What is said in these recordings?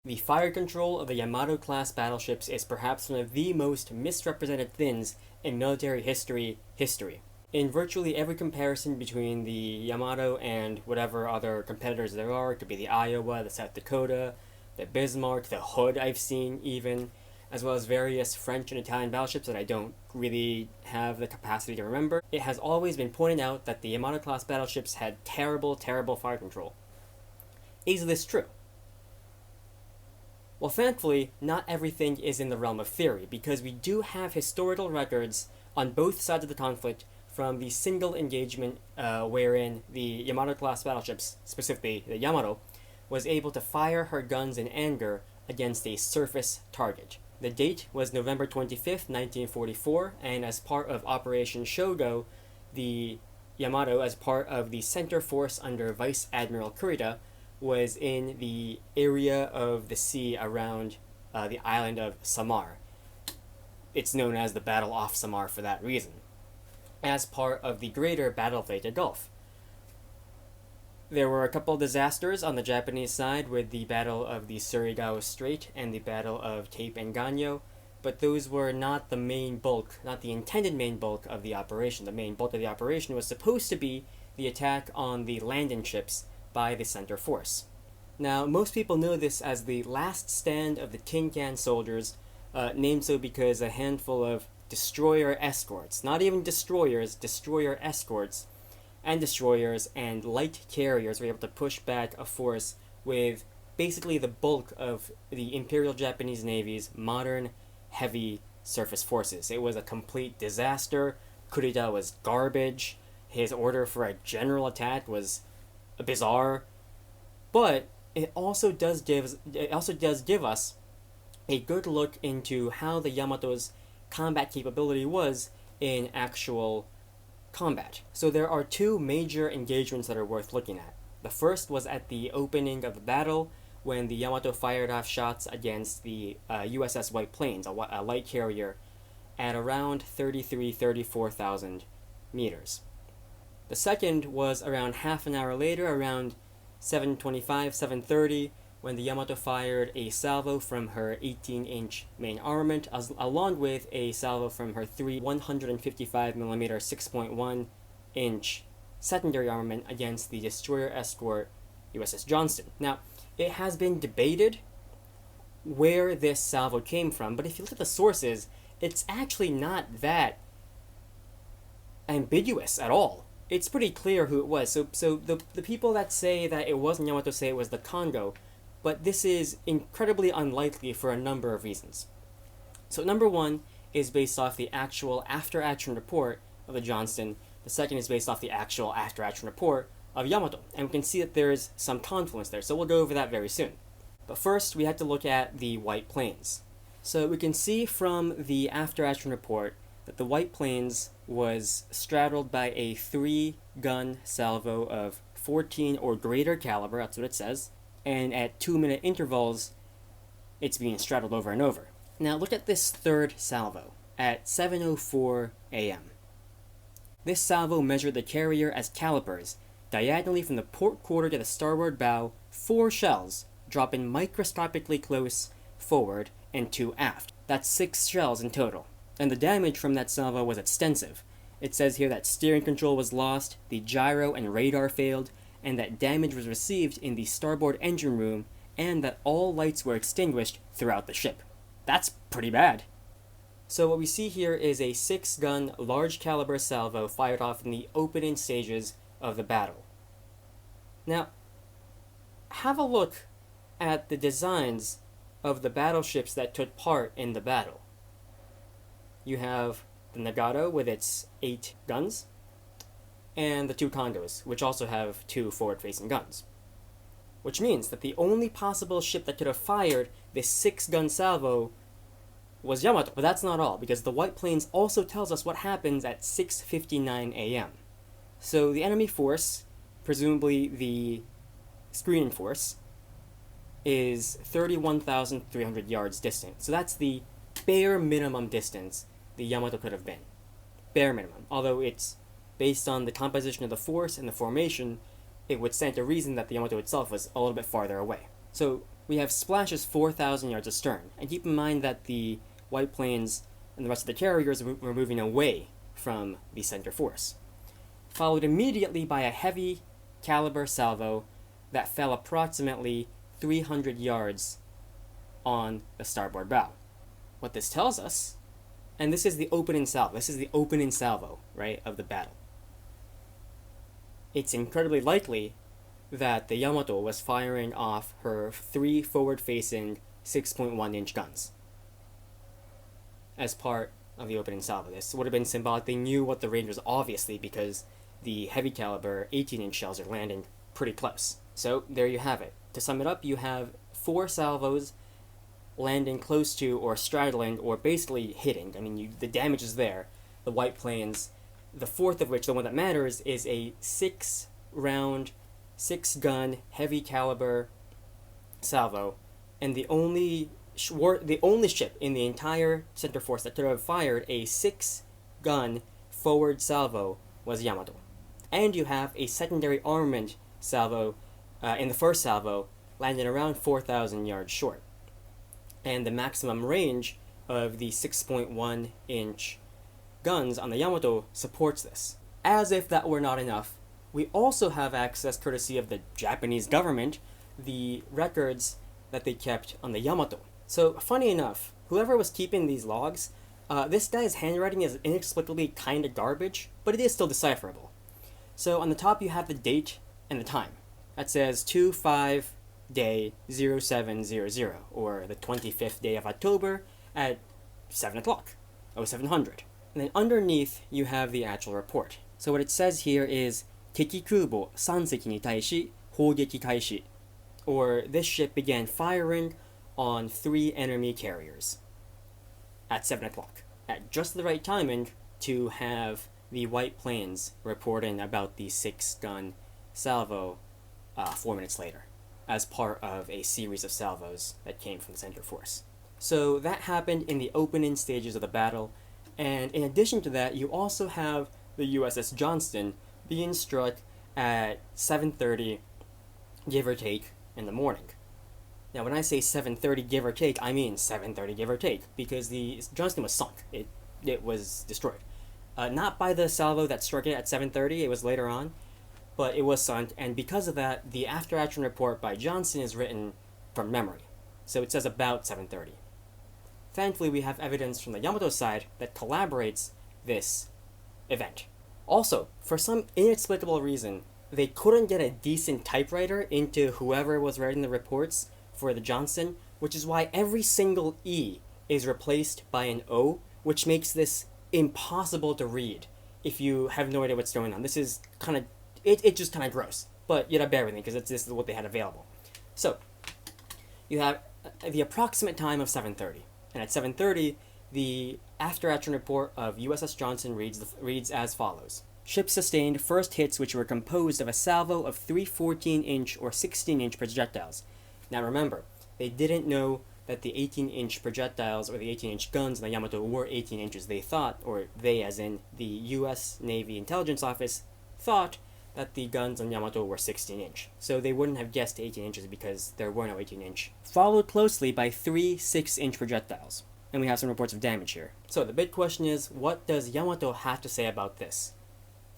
The fire control of the Yamato-class battleships is perhaps one of the most misrepresented things in military history. In virtually every comparison between the Yamato and whatever other competitors there are, it could be the Iowa, the South Dakota, the Bismarck, the Hood I've seen even, as well as various French and Italian battleships that I don't really have the capacity to remember, it has always been pointed out that the Yamato-class battleships had terrible fire control. Is this true? Well, thankfully, not everything is in the realm of theory, because we do have historical records on both sides of the conflict from the single engagement wherein the Yamato-class battleships, specifically the Yamato, was able to fire her guns in anger against a surface target. The date was November 25th, 1944, and as part of Operation Shogo, the Yamato, as part of the center force under Vice Admiral Kurita, was in the area of the sea around the island of Samar. It's known as the Battle off Samar for that reason, as part of the greater Battle of Leyte Gulf. There were a couple of disasters on the Japanese side with the Battle of the Surigao Strait and the Battle of Cape Engano, but those were not the main bulk, not the intended main bulk of the operation. The main bulk of the operation was supposed to be the attack on the landing ships by the center force. Now, most people know this as the last stand of the tin can soldiers, named so because a handful of destroyer escorts, not even destroyers, destroyer escorts, and destroyers and light carriers were able to push back a force with basically the bulk of the Imperial Japanese Navy's modern heavy surface forces. It was a complete disaster. Kurita was garbage. His order for a general attack was bizarre, but it also does give us a good look into how the Yamato's combat capability was in actual combat. So there are two major engagements that are worth looking at. The first was at the opening of the battle when the Yamato fired off shots against the USS White Plains, a light carrier, at around 34,000 meters. The second was around half an hour later, around 7:25, 7:30, when the Yamato fired a salvo from her 18-inch main armament, along with a salvo from her three 155mm 6.1-inch secondary armament against the destroyer escort USS Johnston. Now, it has been debated where this salvo came from, but if you look at the sources, it's actually not that ambiguous at all. It's pretty clear who it was. So the people that say that it wasn't Yamato say it was the Congo, but this is incredibly unlikely for a number of reasons. So number one is based off the actual after-action report of the Johnston. The second is based off the actual after-action report of Yamato. And we can see that there is some confluence there, so we'll go over that very soon. But first, we have to look at the White Plains. So we can see from the after-action report that the White Plains was straddled by a 3-gun salvo of 14 or greater caliber, that's what it says, and at 2-minute intervals, it's being straddled over and over. Now look at this third salvo at 7:04 a.m. This salvo measured the carrier as calipers, diagonally from the port quarter to the starboard bow, 4 shells, dropping microscopically close forward and 2 aft. That's 6 shells in total. And the damage from that salvo was extensive. It says here that steering control was lost, the gyro and radar failed, and that damage was received in the starboard engine room, and that all lights were extinguished throughout the ship. That's pretty bad. So what we see here is a 6-gun large caliber salvo fired off in the opening stages of the battle. Now, have a look at the designs of the battleships that took part in the battle. You have the Nagato with its 8 guns, and the 2 Congos, which also have 2 forward-facing guns. Which means that the only possible ship that could have fired this 6-gun salvo was Yamato. But that's not all, because the White Plains also tells us what happens at 6:59 a.m. So the enemy force, presumably the screening force, is 31,300 yards distant. So that's the bare minimum distance the Yamato could have been. Bare minimum. Although it's based on the composition of the force and the formation, it would stand to reason that the Yamato itself was a little bit farther away. So we have splashes 4,000 yards astern. And keep in mind that the White Plains and the rest of the carriers were moving away from the center force. Followed immediately by a heavy caliber salvo that fell approximately 300 yards on the starboard bow. What this tells us, and this is the opening salvo, right, of the battle. It's incredibly likely that the Yamato was firing off her 3 forward-facing 6.1-inch guns as part of the opening salvo. This would have been symbolic. They knew what the range was, obviously, because the heavy caliber 18-inch shells are landing pretty close. So there you have it. To sum it up, you have 4 salvos landing close to or straddling or basically hitting. I mean, the damage is there. The White Plains, the fourth of which, the one that matters, is a 6-round, 6-gun, heavy caliber salvo, and the only ship in the entire center force that could have fired a 6-gun forward salvo was Yamato. And you have a secondary armament salvo in the first salvo landing around 4,000 yards short. And the maximum range of the 6.1-inch guns on the Yamato supports this. As if that were not enough, we also have access, courtesy of the Japanese government, the records that they kept on the Yamato. So, funny enough, whoever was keeping these logs, this guy's handwriting is inexplicably kind of garbage, but it is still decipherable. So, on the top you have the date and the time. That says 2-5 day 0700, or the 25th day of October at 7 o'clock, 0700. And then underneath you have the actual report. So what it says here is 敵空母3隻に対し砲撃開始, or this ship began firing on 3 enemy carriers at 7 o'clock, at just the right timing to have the White Plains reporting about the 6-gun salvo 4 minutes later, as part of a series of salvos that came from the center force. So that happened in the opening stages of the battle, and in addition to that, you also have the USS Johnston being struck at 7:30, give or take, in the morning. Now, when I say 7:30, give or take, I mean 7:30, give or take, because the Johnston was sunk. It was destroyed. Not by the salvo that struck it at 7:30, it was later on, but it was sunk, and because of that, the after-action report by Johnston is written from memory. So it says about 7:30. Thankfully, we have evidence from the Yamato side that corroborates this event. Also, for some inexplicable reason, they couldn't get a decent typewriter into whoever was writing the reports for the Johnston, which is why every single E is replaced by an O, which makes this impossible to read if you have no idea what's going on. This is kind of, it's just kind of gross, but you gotta bear with me because this is what they had available. So, you have the approximate time of 7:30, and at 7:30, the after-action report of USS Johnston reads as follows. Ship sustained first hits which were composed of a salvo of 3 14-inch or 16-inch projectiles. Now remember, they didn't know that the 18-inch projectiles or the 18-inch guns in the Yamato were 18 inches. They thought, or they as in the U.S. Navy Intelligence Office, thought that the guns on Yamato were 16-inch. So they wouldn't have guessed 18 inches because there were no 18-inch. Followed closely by 3 6-inch projectiles. And we have some reports of damage here. So the big question is, what does Yamato have to say about this?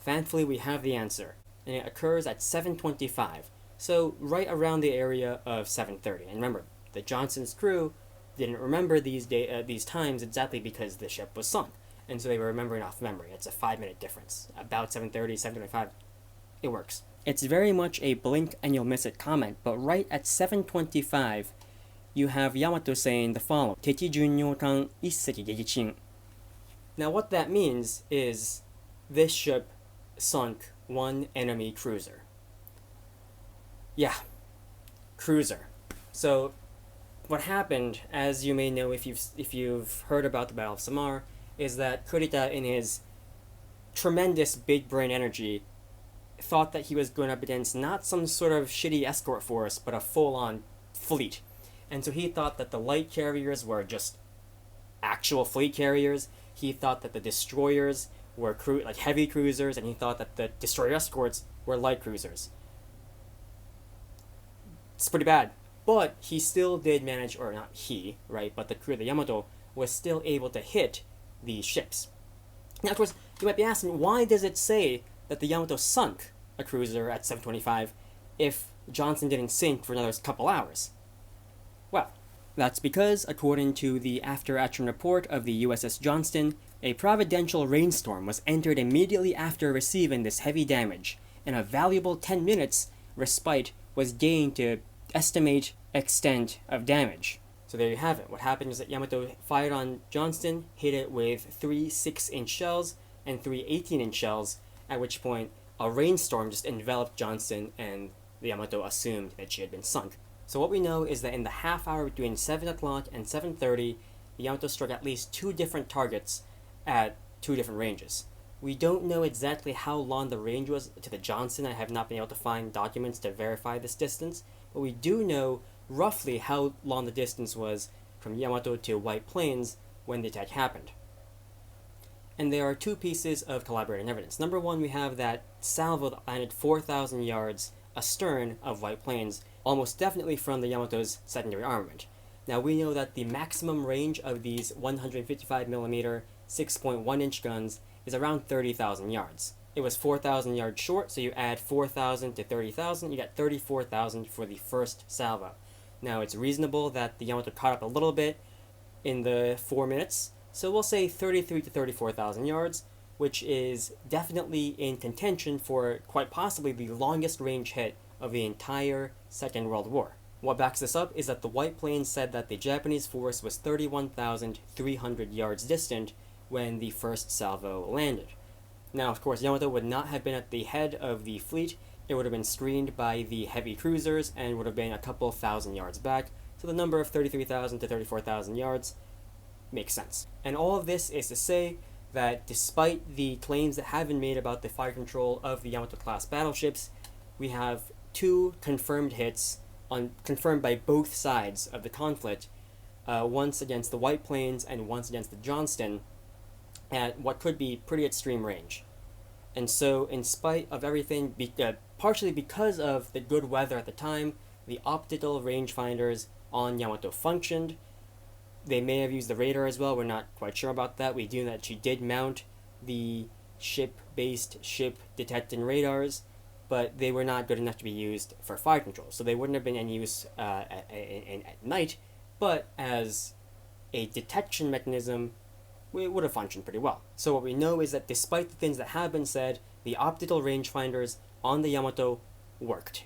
Thankfully, we have the answer, and it occurs at 7:25, so right around the area of 7:30. And remember, the Johnston's crew didn't remember these times exactly because the ship was sunk, and so they were remembering off memory. It's a 5-minute difference. About 7:30, 7:25, it works. It's very much a blink and you'll miss it comment, but right at 7:25, you have Yamato saying the following: 敵巡洋艦1隻撃沈. Now what that means is this ship sunk 1 enemy cruiser. Yeah, cruiser. So what happened, as you may know if you've heard about the Battle of Samar, is that Kurita, in his tremendous big brain energy, thought that he was going up against not some sort of shitty escort force, but a full-on fleet. And so he thought that the light carriers were just actual fleet carriers. He thought that the destroyers were like heavy cruisers, and he thought that the destroyer escorts were light cruisers. It's pretty bad. But he still did manage, or not he, right, but the crew of the Yamato was still able to hit the ships. Now, of course, you might be asking, why does it say that the Yamato sunk a cruiser at 7:25 if Johnston didn't sink for another couple hours? Well, that's because, according to the after-action report of the USS Johnston, a providential rainstorm was entered immediately after receiving this heavy damage, and a valuable 10 minutes respite was gained to estimate extent of damage. So there you have it. What happened is that Yamato fired on Johnston, hit it with 3 6-inch shells and 3 18-inch shells, at which point a rainstorm just enveloped Johnston and the Yamato assumed that she had been sunk. So what we know is that in the half hour between 7 o'clock and 7:30, the Yamato struck at least 2 different targets at 2 different ranges. We don't know exactly how long the range was to the Johnston. I have not been able to find documents to verify this distance, but we do know roughly how long the distance was from Yamato to White Plains when the attack happened. And there are 2 pieces of collaborating evidence. Number 1, we have that salvo that landed 4,000 yards astern of White Plains, almost definitely from the Yamato's secondary armament. Now we know that the maximum range of these 155mm 6.1-inch guns is around 30,000 yards. It was 4,000 yards short, so you add 4,000 to 30,000, you get 34,000 for the first salvo. Now it's reasonable that the Yamato caught up a little bit in the 4 minutes, so we'll say 33 to 34,000 yards, which is definitely in contention for quite possibly the longest range hit of the entire Second World War. What backs this up is that the White Plains said that the Japanese force was 31,300 yards distant when the first salvo landed. Now, of course, Yamato would not have been at the head of the fleet. It would have been screened by the heavy cruisers and would have been a couple thousand yards back, so the number of 33,000 to 34,000 yards makes sense. And all of this is to say that despite the claims that have been made about the fire control of the Yamato-class battleships, we have 2 confirmed hits, confirmed by both sides of the conflict, once against the White Plains and once against the Johnston, at what could be pretty extreme range. And so, in spite of everything, partially because of the good weather at the time, the optical rangefinders on Yamato functioned. They may have used the radar as well, we're not quite sure about that. We do know that she did mount the ship-based ship detecting radars, but they were not good enough to be used for fire control, so they wouldn't have been in use at night, but as a detection mechanism, it would have functioned pretty well. So what we know is that despite the things that have been said, the optical rangefinders on the Yamato worked.